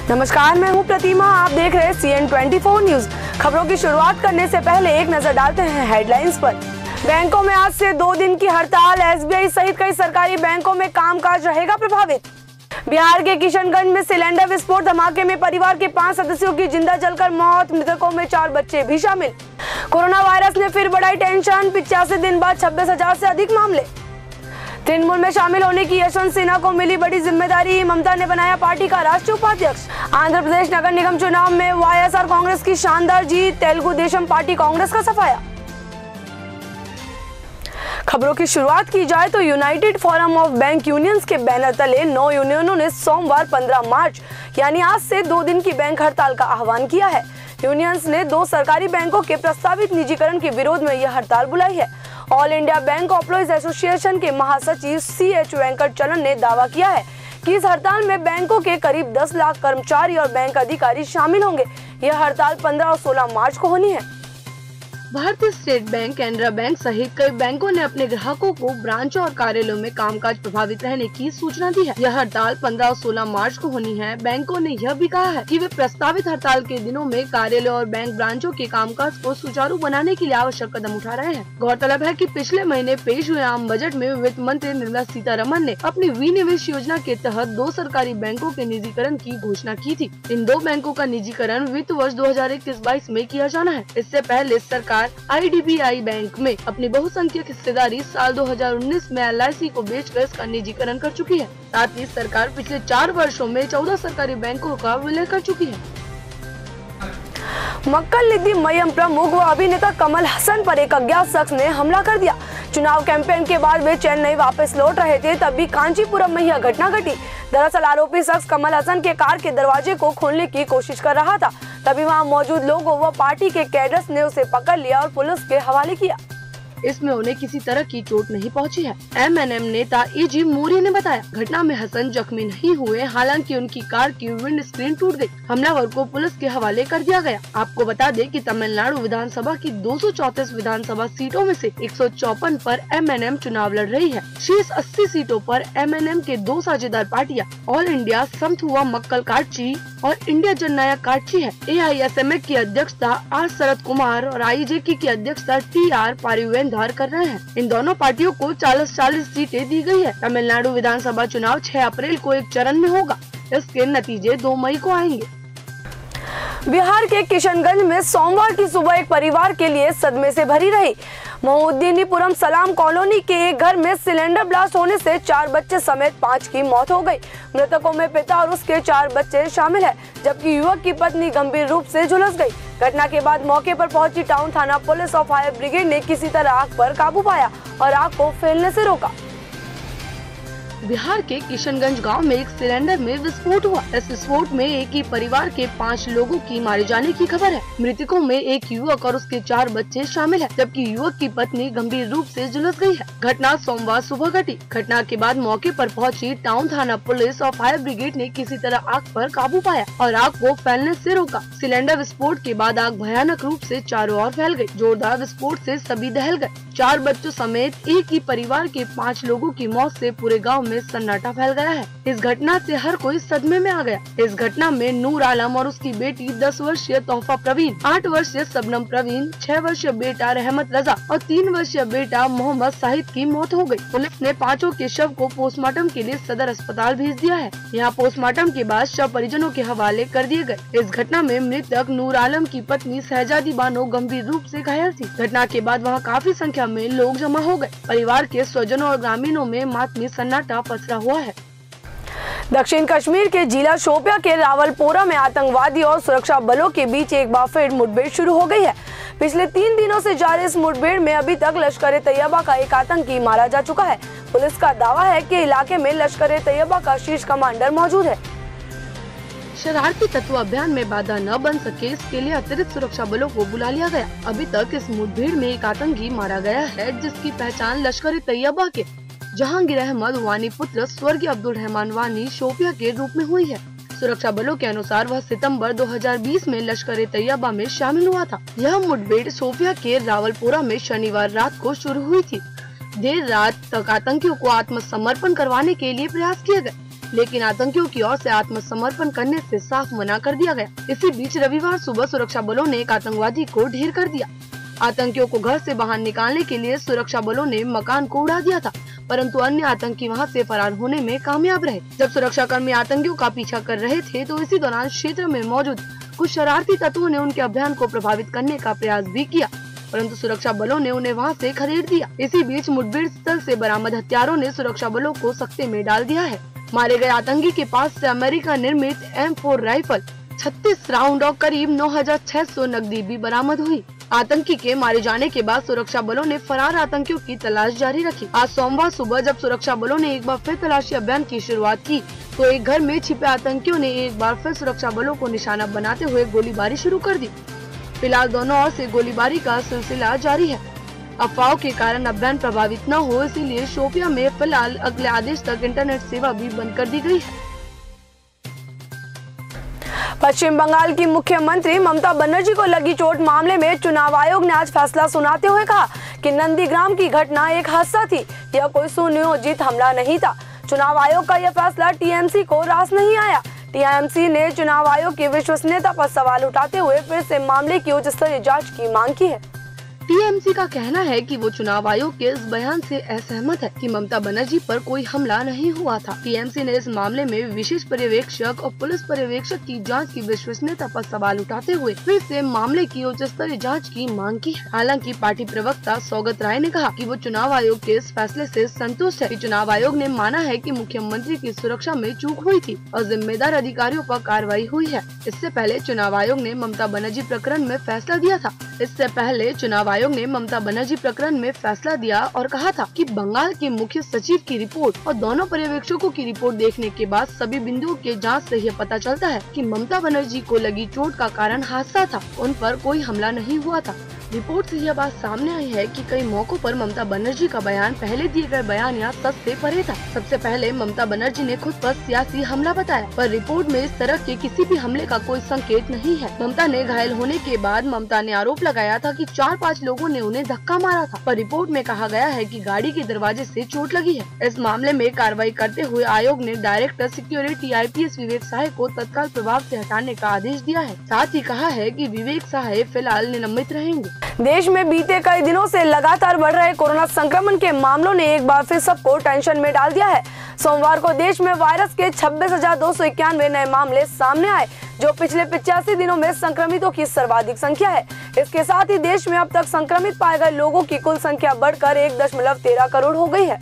नमस्कार, मैं हूं प्रतिमा। आप देख रहे हैं CN24 न्यूज। खबरों की शुरुआत करने से पहले एक नजर डालते हैं हेडलाइंस पर। बैंकों में आज से 2 दिन की हड़ताल। SBI सहित कई सरकारी बैंकों में कामकाज रहेगा प्रभावित। बिहार के किशनगंज में सिलेंडर विस्फोट धमाके में परिवार के 5 सदस्यों की जिंदा जलकर मौत, मृतकों में 4 बच्चे भी शामिल। कोरोना वायरस ने फिर बढ़ाई टेंशन, 85 दिन बाद 26,000 से अधिक मामले। तृणमूल में शामिल होने की यशवंत सिन्हा को मिली बड़ी जिम्मेदारी, ममता ने बनाया पार्टी का राष्ट्रीय उपाध्यक्ष। आंध्र प्रदेश नगर निगम चुनाव में YSR कांग्रेस की शानदार जीत, तेलुगु देशम पार्टी कांग्रेस का सफाया। खबरों की शुरुआत की जाए तो United forum of bank unions के बैनर तले 9 यूनियनों ने सोमवार 15 मार्च यानी आज से 2 दिन की बैंक हड़ताल का आह्वान किया है। यूनियंस ने 2 सरकारी बैंकों के प्रस्तावित निजीकरण के विरोध में यह हड़ताल बुलाई है। All India bank employees association के महासचिव CH वेंकटचलन ने दावा किया है कि इस हड़ताल में बैंकों के करीब 10 लाख कर्मचारी और बैंक अधिकारी शामिल होंगे। यह हड़ताल 15 और 16 मार्च को होनी है। भारतीय स्टेट बैंक, कैनरा बैंक सहित कई बैंकों ने अपने ग्राहकों को ब्रांचों और कार्यालयों में कामकाज प्रभावित रहने की सूचना दी है। यह हड़ताल 15 और 16 मार्च को होनी है। बैंकों ने यह भी कहा है कि वे प्रस्तावित हड़ताल के दिनों में कार्यालय और बैंक ब्रांचों के कामकाज को सुचारू बनाने के लिए आवश्यक कदम उठा रहे हैं। गौरतलब है कि पिछले महीने पेश हुए आम बजट में वित्त मंत्री निर्मला सीतारमण ने अपनी विनिवेश योजना के तहत 2 सरकारी बैंकों के निजीकरण की घोषणा की थी। इन 2 बैंकों का निजीकरण वित्त वर्ष 2021-22 में किया जाना है। इससे पहले सरकार IDBI बैंक में अपनी बहुसंख्यक हिस्सेदारी साल 2019 में LIC को बेचकर इसका निजीकरण कर चुकी है। साथ ही सरकार पिछले 4 वर्षों में 14 सरकारी बैंकों का विलय कर चुकी है। मक्कल निधि मय्यम प्रमुख व अभिनेता कमल हसन पर एक अज्ञात शख्स ने हमला कर दिया। चुनाव कैंपेन के बाद वे चेन्नई वापस लौट रहे थे, तभी कांचीपुरम में यह घटना घटी। दरअसल आरोपी शख्स कमल हसन के कार के दरवाजे को खोलने की कोशिश कर रहा था, तभी वहां मौजूद लोगों व पार्टी के कैडर्स ने उसे पकड़ लिया और पुलिस के हवाले किया। इसमें उन्हें किसी तरह की चोट नहीं पहुंची है। MNM नेता EG मूरी ने बताया, घटना में हसन जख्मी नहीं हुए, हालांकि उनकी कार की विंड स्क्रीन टूट गई। हमलावर को पुलिस के हवाले कर दिया गया। आपको बता दें कि तमिलनाडु विधानसभा की 234 विधानसभा सीटों में से 154 पर MNM चुनाव लड़ रही है। शेष 80 सीटों पर MNM के 2 साझेदार पार्टियां ऑल इंडिया समथुआ मक्कल काटची और इंडिया जननायक काटची है। AISMF की अध्यक्षता R शरद कुमार और IJK की अध्यक्षता TR पारिवेंद्र कर रहे हैं। इन दोनों पार्टियों को 40-40 सीटें दी गई है। तमिलनाडु विधानसभा चुनाव 6 अप्रैल को एक चरण में होगा। इसके नतीजे 2 मई को आएंगे। बिहार के किशनगंज में सोमवार की सुबह एक परिवार के लिए सदमे से भरी रही। मोहुद्दीनीपुरम सलाम कॉलोनी के एक घर में सिलेंडर ब्लास्ट होने से 4 बच्चे समेत 5 की मौत हो गई। मृतकों में पिता और उसके 4 बच्चे शामिल हैं, जबकि युवक की पत्नी गंभीर रूप से झुलस गई। घटना के बाद मौके पर पहुंची टाउन थाना पुलिस और फायर ब्रिगेड ने किसी तरह आग पर काबू पाया और आग को फैलने से रोका। बिहार के किशनगंज गांव में एक सिलेंडर में विस्फोट हुआ। इस विस्फोट में एक ही परिवार के 5 लोगों की मारे जाने की खबर है। मृतकों में एक युवक और उसके 4 बच्चे शामिल हैं, जबकि युवक की पत्नी गंभीर रूप से झुलस गई है। घटना सोमवार सुबह घटी। घटना के बाद मौके पर पहुंची टाउन थाना पुलिस और फायर ब्रिगेड ने किसी तरह आग पर काबू पाया और आग को फैलने से रोका। सिलेंडर विस्फोट के बाद आग भयानक रूप से चारों ओर फैल गई। जोरदार विस्फोट से सभी दहल गए। 4 बच्चों समेत एक ही परिवार के 5 लोगों की मौत से पूरे गाँव में सन्नाटा फैल गया है। इस घटना से हर कोई सदमे में आ गया। इस घटना में नूर आलम और उसकी बेटी 10 वर्षीय तोहफा प्रवीण, 8 वर्षीय सबनम प्रवीण, 6 वर्षीय बेटा रहमत रजा और 3 वर्षीय बेटा मोहम्मद साहिद की मौत हो गई। पुलिस ने 5 के शव को पोस्टमार्टम के लिए सदर अस्पताल भेज दिया है। यहाँ पोस्टमार्टम के बाद शव परिजनों के हवाले कर दिए गए। इस घटना में मृतक नूर आलम की पत्नी शहजादी बानो गंभीर रूप से घायल थी। घटना के बाद वहाँ काफी संख्या में लोग जमा हो गए। परिवार के स्वजनों और ग्रामीणों में मातमी सन्नाटा पसरा हुआ है। दक्षिण कश्मीर के जिला शोपिया के रावलपोरा में आतंकवादी और सुरक्षा बलों के बीच एक बार फिर मुठभेड़ शुरू हो गई है। पिछले 3 दिनों से जारी इस मुठभेड़ में अभी तक लश्कर-ए-तैयबा का एक आतंकी मारा जा चुका है। पुलिस का दावा है कि इलाके में लश्कर-ए-तैयबा का शीर्ष कमांडर मौजूद है। शरारती तत्व अभियान में बाधा न बन सके, इसके लिए अतिरिक्त सुरक्षा बलों को बुला लिया गया। अभी तक इस मुठभेड़ में एक आतंकी मारा गया है, जिसकी पहचान लश्कर-ए-तैयबा के जहांगीर अहमद वानी पुत्र स्वर्गीय अब्दुल रहमान वानी शोपिया के रूप में हुई है। सुरक्षा बलों के अनुसार वह सितंबर 2020 में लश्कर-ए-तैयबा में शामिल हुआ था। यह मुठभेड़ शोपिया के रावलपोरा में शनिवार रात को शुरू हुई थी। देर रात तक आतंकियों को आत्मसमर्पण करवाने के लिए प्रयास किए गए। लेकिन आतंकियों की ओर से आत्मसमर्पण करने से साफ मना कर दिया गया। इसी बीच रविवार सुबह सुरक्षा बलों ने एक आतंकवादी को ढेर कर दिया। आतंकियों को घर से बाहर निकालने के लिए सुरक्षा बलों ने मकान को उड़ा दिया था, परंतु अन्य आतंकी वहां से फरार होने में कामयाब रहे। जब सुरक्षाकर्मी आतंकियों का पीछा कर रहे थे तो इसी दौरान क्षेत्र में मौजूद कुछ शरारती तत्वों ने उनके अभियान को प्रभावित करने का प्रयास भी किया, परंतु सुरक्षा बलों ने उन्हें वहां से खदेड़ दिया। इसी बीच मुठभेड़ स्थल से बरामद हथियारों ने सुरक्षा बलों को सकते में डाल दिया है। मारे गए आतंकी के पास से अमेरिका निर्मित M4 राइफल, 36 राउंड और करीब 9,600 नकदी भी बरामद हुई। आतंकी के मारे जाने के बाद सुरक्षा बलों ने फरार आतंकियों की तलाश जारी रखी। आज सोमवार सुबह जब सुरक्षा बलों ने एक बार फिर तलाशी अभियान की शुरुआत की तो एक घर में छिपे आतंकियों ने एक बार फिर सुरक्षा बलों को निशाना बनाते हुए गोलीबारी शुरू कर दी। फिलहाल दोनों ओर से गोलीबारी का सिलसिला जारी है। अफवाहों के कारण अभियान प्रभावित न हो, इसीलिए शोपियां में फिलहाल अगले आदेश तक इंटरनेट सेवा भी बंद कर दी गई है। पश्चिम बंगाल की मुख्यमंत्री ममता बनर्जी को लगी चोट मामले में चुनाव आयोग ने आज फैसला सुनाते हुए कहा कि नंदीग्राम की घटना एक हादसा थी, यह कोई सुनियोजित हमला नहीं था। चुनाव आयोग का यह फैसला टीएमसी को रास नहीं आया। टीएमसी ने चुनाव आयोग की विश्वसनीयता पर सवाल उठाते हुए फिर से मामले की उच्च स्तरीय जांच की मांग की है। टीएमसी का कहना है कि वो चुनाव आयोग के इस बयान से असहमत है कि ममता बनर्जी पर कोई हमला नहीं हुआ था। टीएमसी ने इस मामले में विशेष पर्यवेक्षक और पुलिस पर्यवेक्षक की जांच की विश्वसनीयता पर सवाल उठाते हुए फिर से मामले की उच्च स्तरीय जांच की मांग की है। हालांकि पार्टी प्रवक्ता सौगत राय ने कहा कि वो चुनाव आयोग के इस फैसले से संतुष्ट है कि चुनाव आयोग ने माना है कि मुख्यमंत्री की सुरक्षा में चूक हुई थी और जिम्मेदार अधिकारियों पर कार्रवाई हुई है। इससे पहले चुनाव आयोग ने ममता बनर्जी प्रकरण में फैसला दिया था। इससे पहले चुनाव आयोग ने ममता बनर्जी प्रकरण में फैसला दिया और कहा था कि बंगाल के मुख्य सचिव की रिपोर्ट और दोनों पर्यवेक्षकों की रिपोर्ट देखने के बाद सभी बिंदुओं के जांच से यह पता चलता है कि ममता बनर्जी को लगी चोट का कारण हादसा था, उन पर कोई हमला नहीं हुआ था। रिपोर्ट से यह बात सामने आई है कि कई मौकों पर ममता बनर्जी का बयान पहले दिए गए बयान या सच से परे था। सबसे पहले ममता बनर्जी ने खुद पर सियासी हमला बताया, पर रिपोर्ट में इस तरह के किसी भी हमले का कोई संकेत नहीं है। ममता ने घायल होने के बाद ममता ने आरोप लगाया था कि 4-5 लोगों ने उन्हें धक्का मारा था, पर रिपोर्ट में कहा गया है कि गाड़ी के दरवाजे से चोट लगी है। इस मामले में कार्रवाई करते हुए आयोग ने डायरेक्टर सिक्योरिटी IPS विवेक सहाय को तत्काल प्रभाव से हटाने का आदेश दिया है। साथ ही कहा है कि विवेक सहाय फिलहाल निलंबित रहेंगे। देश में बीते कई दिनों से लगातार बढ़ रहे कोरोना संक्रमण के मामलों ने एक बार फिर सबको टेंशन में डाल दिया है। सोमवार को देश में वायरस के 26,291 नए मामले सामने आए, जो पिछले 85 दिनों में संक्रमितों की सर्वाधिक संख्या है। इसके साथ ही देश में अब तक संक्रमित पाए गए लोगों की कुल संख्या बढ़कर 1.13 करोड़ हो गई है।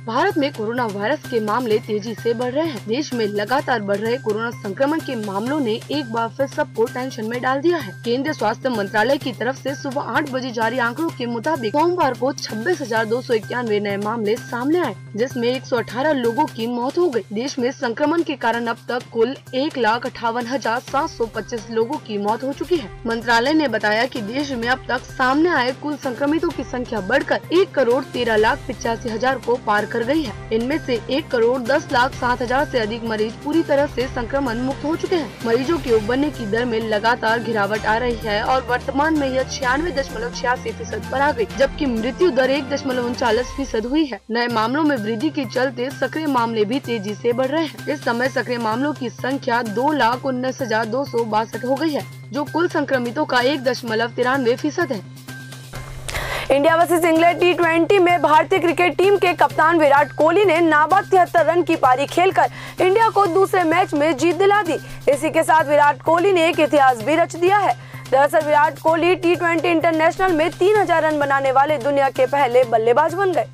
भारत में कोरोना वायरस के मामले तेजी से बढ़ रहे हैं। देश में लगातार बढ़ रहे कोरोना संक्रमण के मामलों ने एक बार फिर सबको टेंशन में डाल दिया है। केंद्रीय स्वास्थ्य मंत्रालय की तरफ से सुबह 8 बजे जारी आंकड़ों के मुताबिक सोमवार को 26,291 नए मामले सामने आए, जिसमें 118 लोगों की मौत हो गई। देश में संक्रमण के कारण अब तक कुल 1,58,725 लोगों की मौत हो चुकी है। मंत्रालय ने बताया कि देश में अब तक सामने आए कुल संक्रमितों की संख्या बढ़कर 1,13,85,000 को पार कर गई है। इनमें से 1,10,07,000 से अधिक मरीज पूरी तरह से संक्रमण मुक्त हो चुके हैं। मरीजों के उबरने की दर में लगातार गिरावट आ रही है और वर्तमान में यह 96.86% पर आ गई, जबकि मृत्यु दर 1.39% हुई है। नए मामलों में वृद्धि के चलते सक्रिय मामले भी तेजी से बढ़ रहे हैं। इस समय सक्रिय मामलों की संख्या 2,19,262 हो गई है, जो कुल संक्रमितों का 1.93% है। इंडिया वर्सेस इंग्लैंड T20 में भारतीय क्रिकेट टीम के कप्तान विराट कोहली ने नाबाद 73 रन की पारी खेलकर इंडिया को दूसरे मैच में जीत दिला दी। इसी के साथ विराट कोहली ने एक इतिहास भी रच दिया है। दरअसल विराट कोहली T20 इंटरनेशनल में 3,000 रन बनाने वाले दुनिया के पहले बल्लेबाज बन गए।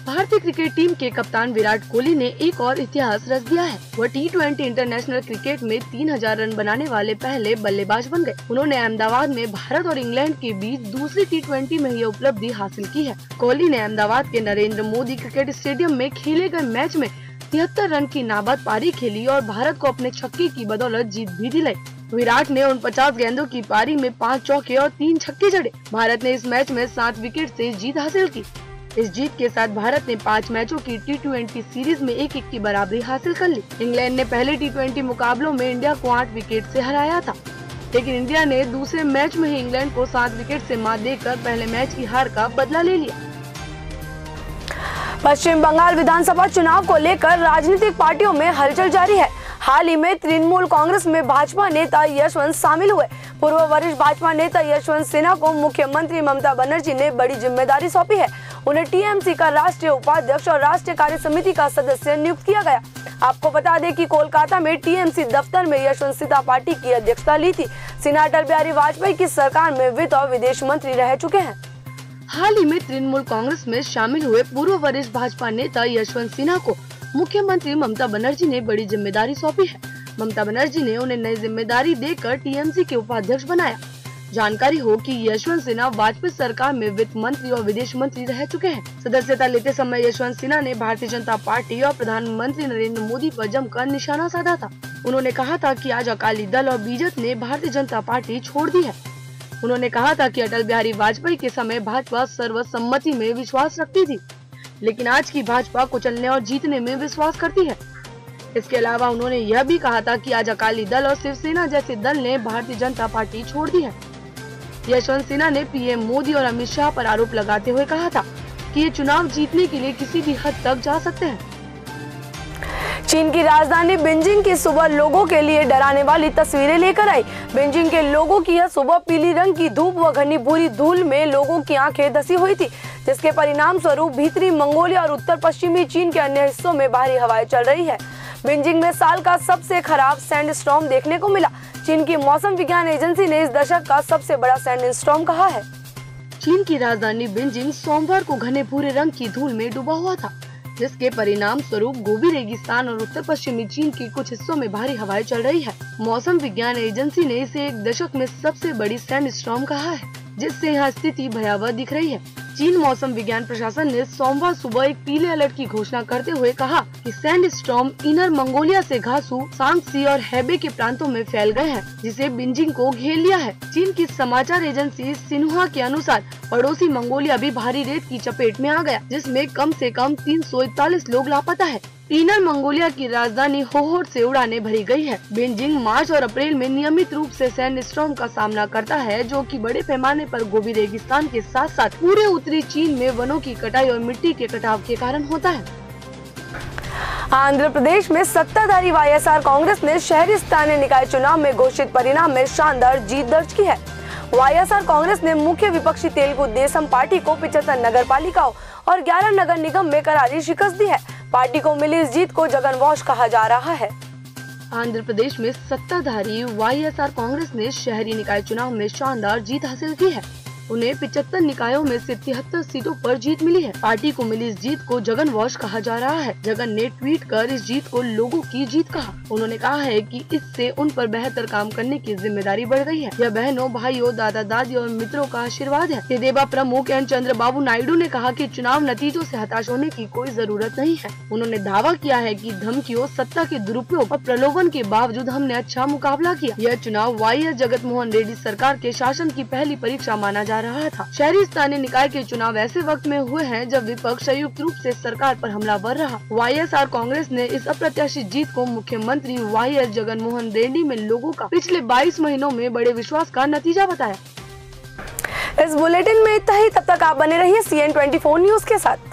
भारतीय क्रिकेट टीम के कप्तान विराट कोहली ने एक और इतिहास रच दिया है। वह T20 इंटरनेशनल क्रिकेट में 3,000 रन बनाने वाले पहले बल्लेबाज बन गए। उन्होंने अहमदाबाद में भारत और इंग्लैंड के बीच दूसरी T20 में यह उपलब्धि हासिल की है। कोहली ने अहमदाबाद के नरेंद्र मोदी क्रिकेट स्टेडियम में खेले गए मैच में 73 रन की नाबाद पारी खेली और भारत को अपने छक्के की बदौलत जीत भी दिलाई। विराट ने 49 गेंदों की पारी में 5 चौके और 3 छक्के जड़े। भारत ने इस मैच में 7 विकेट से जीत हासिल की। इस जीत के साथ भारत ने 5 मैचों की T20 सीरीज में 1-1 की बराबरी हासिल कर ली। इंग्लैंड ने पहले T20 मुकाबलों में इंडिया को 8 विकेट से हराया था, लेकिन इंडिया ने दूसरे मैच में ही इंग्लैंड को 7 विकेट से मात देकर पहले मैच की हार का बदला ले लिया। पश्चिम बंगाल विधानसभा चुनाव को लेकर राजनीतिक पार्टियों में हलचल जारी है। हाल ही में तृणमूल कांग्रेस में भाजपा नेता यशवंत शामिल हुए। पूर्व वरिष्ठ भाजपा नेता यशवंत सिन्हा को मुख्यमंत्री ममता बनर्जी ने बड़ी जिम्मेदारी सौंपी है। उन्हें टीएमसी का राष्ट्रीय उपाध्यक्ष और राष्ट्रीय कार्य समिति का सदस्य नियुक्त किया गया। आपको बता दें कि कोलकाता में टीएमसी दफ्तर में यशवंत सिन्हा पार्टी की अध्यक्षता ली थी। सिन्हा अटल बिहारी वाजपेयी की सरकार में वित्त और विदेश मंत्री रह चुके हैं। हाल ही में तृणमूल कांग्रेस में शामिल हुए पूर्व वरिष्ठ भाजपा नेता यशवंत सिन्हा को मुख्यमंत्री ममता बनर्जी ने बड़ी जिम्मेदारी सौंपी है। ममता बनर्जी ने उन्हें नई जिम्मेदारी देकर टीएमसी के उपाध्यक्ष बनाया। जानकारी हो कि यशवंत सिन्हा वाजपेयी सरकार में वित्त मंत्री और विदेश मंत्री रह चुके हैं। सदस्यता लेते समय यशवंत सिन्हा ने भारतीय जनता पार्टी और प्रधानमंत्री नरेंद्र मोदी पर जमकर निशाना साधा था। उन्होंने कहा था कि आज अकाली दल और बीजेपी ने भारतीय जनता पार्टी छोड़ दी है। उन्होंने कहा था कि अटल बिहारी वाजपेयी के समय भाजपा सर्वसम्मति में विश्वास रखती थी, लेकिन आज की भाजपा कुचलने और जीतने में विश्वास करती है। इसके अलावा उन्होंने यह भी कहा था कि आज अकाली दल और शिवसेना जैसे दल ने भारतीय जनता पार्टी छोड़ दी है। यशवंत सिन्हा ने पीएम मोदी और अमित शाह पर आरोप लगाते हुए कहा था कि ये चुनाव जीतने के लिए किसी भी हद तक जा सकते हैं। चीन की राजधानी बीजिंग की सुबह लोगों के लिए डराने वाली तस्वीरें लेकर आई। बीजिंग के लोगों की यह सुबह पीली रंग की धूप व घनी भूरी धूल में लोगों की आंखें धसी हुई थी, जिसके परिणाम स्वरूप भीतरी मंगोलिया और उत्तर पश्चिमी चीन के अन्य हिस्सों में भारी हवाएं चल रही है। बीजिंग में साल का सबसे खराब सैंड स्टॉर्म देखने को मिला। चीन की मौसम विज्ञान एजेंसी ने इस दशक का सबसे बड़ा सैंड स्टॉर्म कहा है। चीन की राजधानी बीजिंग सोमवार को घने भूरे रंग की धूल में डूबा हुआ था, जिसके परिणाम स्वरूप गोबी रेगिस्तान और उत्तर पश्चिमी चीन के कुछ हिस्सों में भारी हवाएं चल रही है। मौसम विज्ञान एजेंसी ने इसे एक दशक में सबसे बड़ी सैंड स्टॉर्म कहा है, जिससे यहाँ स्थिति भयावह दिख रही है। चीन मौसम विज्ञान प्रशासन ने सोमवार सुबह एक पीले अलर्ट की घोषणा करते हुए कहा कि सैंड स्टॉर्म इनर मंगोलिया से घासू, सांगसी और हेबे के प्रांतों में फैल गए हैं, जिसे बीजिंग को घेर लिया है। चीन की समाचार एजेंसी सिन्हुआ के अनुसार पड़ोसी मंगोलिया भी भारी रेत की चपेट में आ गया, जिसमें कम से कम 341 लोग लापता है। इनर मंगोलिया की राजधानी होहोर से उड़ानें भरी गई है। बीजिंग मार्च और अप्रैल में नियमित रूप से सैंड स्टॉर्म का सामना करता है, जो कि बड़े पैमाने पर गोबी रेगिस्तान के साथ साथ पूरे उत्तरी चीन में वनों की कटाई और मिट्टी के कटाव के कारण होता है। आंध्र प्रदेश में सत्ताधारी वाईएसआर कांग्रेस ने शहरी स्थानीय निकाय चुनाव में घोषित परिणाम में शानदार जीत दर्ज की है। वाईएसआर कांग्रेस ने मुख्य विपक्षी तेलुगु देशम पार्टी को 75 नगर पालिकाओं और 11 नगर निगम में करारी शिकस्त दी है। पार्टी को मिली इस जीत को जगन वॉश कहा जा रहा है। आंध्र प्रदेश में सत्ताधारी वाईएसआर कांग्रेस ने शहरी निकाय चुनाव में शानदार जीत हासिल की है। उन्हें 75 निकायों में से 73 सीटों पर जीत मिली है। पार्टी को मिली इस जीत को जगन वॉश कहा जा रहा है। जगन ने ट्वीट कर इस जीत को लोगों की जीत कहा। उन्होंने कहा है कि इससे उन पर बेहतर काम करने की जिम्मेदारी बढ़ गई है। यह बहनों, भाइयों, दादा दादी और मित्रों का आशीर्वाद है। तेदेपा प्रमुख एन चंद्रबाबू नायडू ने कहा कि चुनाव नतीजों से हताश होने की कोई जरूरत नहीं है। उन्होंने दावा किया है कि धमकियों, सत्ता के दुरुपयोग और प्रलोभन के बावजूद हमने अच्छा मुकाबला किया। यह चुनाव वाईएस जगनमोहन रेड्डी सरकार के शासन की पहली परीक्षा माना जा रहा था। शहरी स्थानीय निकाय के चुनाव ऐसे वक्त में हुए हैं जब विपक्ष संयुक्त रूप से सरकार पर हमलावर रहा। वाईएसआर कांग्रेस ने इस अप्रत्याशित जीत को मुख्यमंत्री वाईएस जगनमोहन रेड्डी में लोगों का पिछले 22 महीनों में बड़े विश्वास का नतीजा बताया। इस बुलेटिन में इतना ही। तब तक आप बने रहिए CN24 न्यूज के साथ।